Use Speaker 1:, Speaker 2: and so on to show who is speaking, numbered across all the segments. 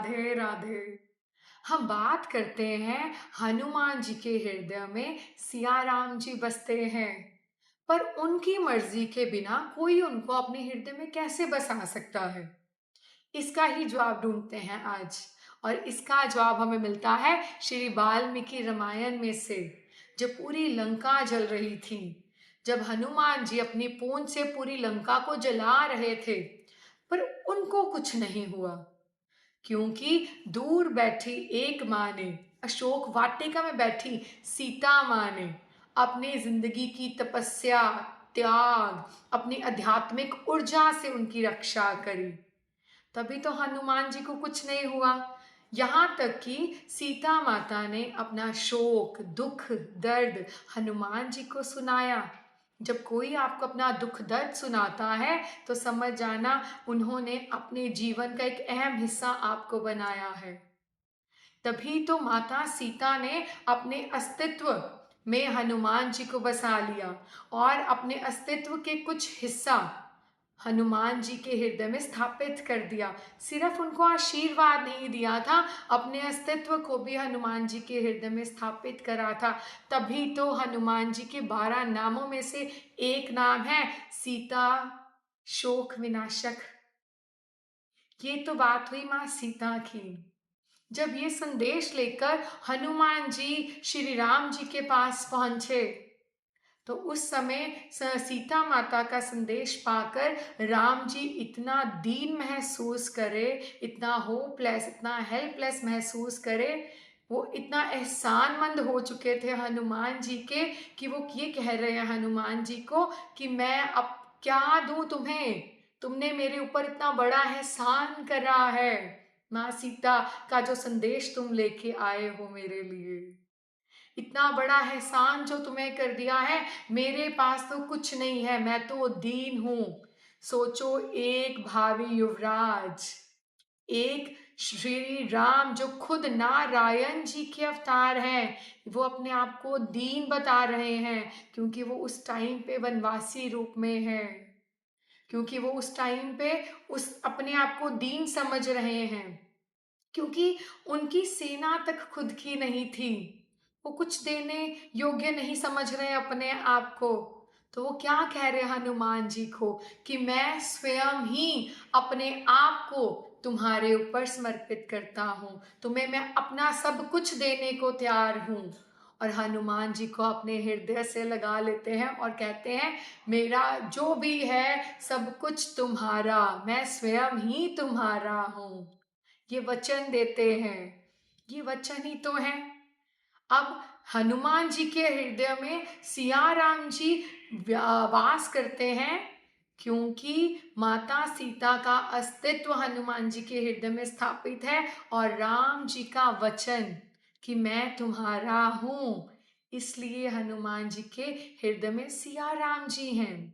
Speaker 1: राधे राधे। हम बात करते हैं हनुमान जी के हृदय में सिया राम जी बसते हैं। पर उनकी मर्जी के बिना कोई उनको अपने हृदय में कैसे बसा सकता है? इसका ही जवाब ढूंढते हैं आज। और इसका जवाब हमें मिलता है श्री वाल्मीकि रामायण में से। जब पूरी लंका जल रही थी, जब हनुमान जी अपनी पूंछ से पूरी लंका को जला रहे थे, पर उनको कुछ नहीं हुआ, क्योंकि दूर बैठी एक माँ ने, अशोक वाटिका में बैठी सीता माँ ने अपनी जिंदगी की तपस्या, त्याग, अपनी आध्यात्मिक ऊर्जा से उनकी रक्षा करी। तभी तो हनुमान जी को कुछ नहीं हुआ। यहाँ तक कि सीता माता ने अपना शोक, दुख, दर्द हनुमान जी को सुनाया। जब कोई आपको अपना दुख दर्द सुनाता है तो समझ जाना उन्होंने अपने जीवन का एक अहम हिस्सा आपको बनाया है। तभी तो माता सीता ने अपने अस्तित्व में हनुमान जी को बसा लिया और अपने अस्तित्व के कुछ हिस्सा हनुमान जी के हृदय में स्थापित कर दिया। सिर्फ उनको आशीर्वाद नहीं दिया था, अपने अस्तित्व को भी हनुमान जी के हृदय में स्थापित करा था। तभी तो हनुमान जी के 12 नामों में से एक नाम है सीता शोक विनाशक। ये तो बात हुई माँ सीता की। जब ये संदेश लेकर हनुमान जी श्री राम जी के पास पहुंचे, तो उस समय सीता माता का संदेश पाकर राम जी इतना दीन महसूस करे, इतना होपलेस, इतना हेल्पलेस महसूस करे, वो इतना एहसानमंद हो चुके थे हनुमान जी के कि वो ये कह रहे हैं हनुमान जी को कि मैं अब क्या दूं तुम्हें, तुमने मेरे ऊपर इतना बड़ा एहसान करा है। माँ सीता का जो संदेश तुम लेके आए हो मेरे लिए, इतना बड़ा एहसान जो तुम्हें कर दिया है, मेरे पास तो कुछ नहीं है, मैं तो दीन हूं। सोचो, एक भावी युवराज, एक श्री राम जो खुद नारायण जी के अवतार हैं, वो अपने आप को दीन बता रहे हैं क्योंकि वो उस टाइम पे वनवासी रूप में है, क्योंकि वो उस टाइम पे उस अपने आप को दीन समझ रहे हैं, क्योंकि उनकी सेना तक खुद की नहीं थी। वो कुछ देने योग्य नहीं समझ रहे अपने आप को। तो वो क्या कह रहे हनुमान जी को कि मैं स्वयं ही अपने आप को तुम्हारे ऊपर समर्पित करता हूँ, तुम्हें मैं अपना सब कुछ देने को तैयार हूँ। और हनुमान जी को अपने हृदय से लगा लेते हैं और कहते हैं मेरा जो भी है सब कुछ तुम्हारा, मैं स्वयं ही तुम्हारा हूँ। ये वचन देते हैं, ये वचन ही तो है। अब हनुमान जी के हृदय में सिया राम जी वास करते हैं, क्योंकि माता सीता का अस्तित्व हनुमान जी के हृदय में स्थापित है और राम जी का वचन कि मैं तुम्हारा हूं, इसलिए हनुमान जी के हृदय में सिया राम जी हैं।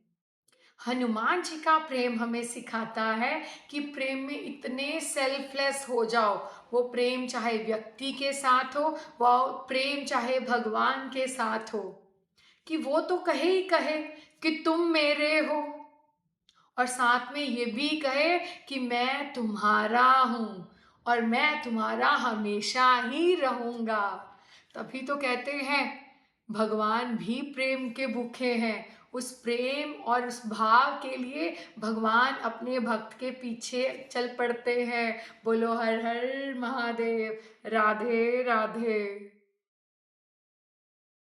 Speaker 1: हनुमान जी का प्रेम हमें सिखाता है कि प्रेम में इतने सेल्फलेस हो जाओ। वो प्रेम चाहे व्यक्ति के साथ हो, वो प्रेम चाहे भगवान के साथ हो, कि वो तो कहे ही कहे कि तुम मेरे हो, और साथ में ये भी कहे कि मैं तुम्हारा हूं और मैं तुम्हारा हमेशा ही रहूंगा। तभी तो कहते हैं भगवान भी प्रेम के भूखे हैं। उस प्रेम और उस भाव के लिए भगवान अपने भक्त के पीछे चल पड़ते हैं। बोलो हर हर महादेव, राधे राधे।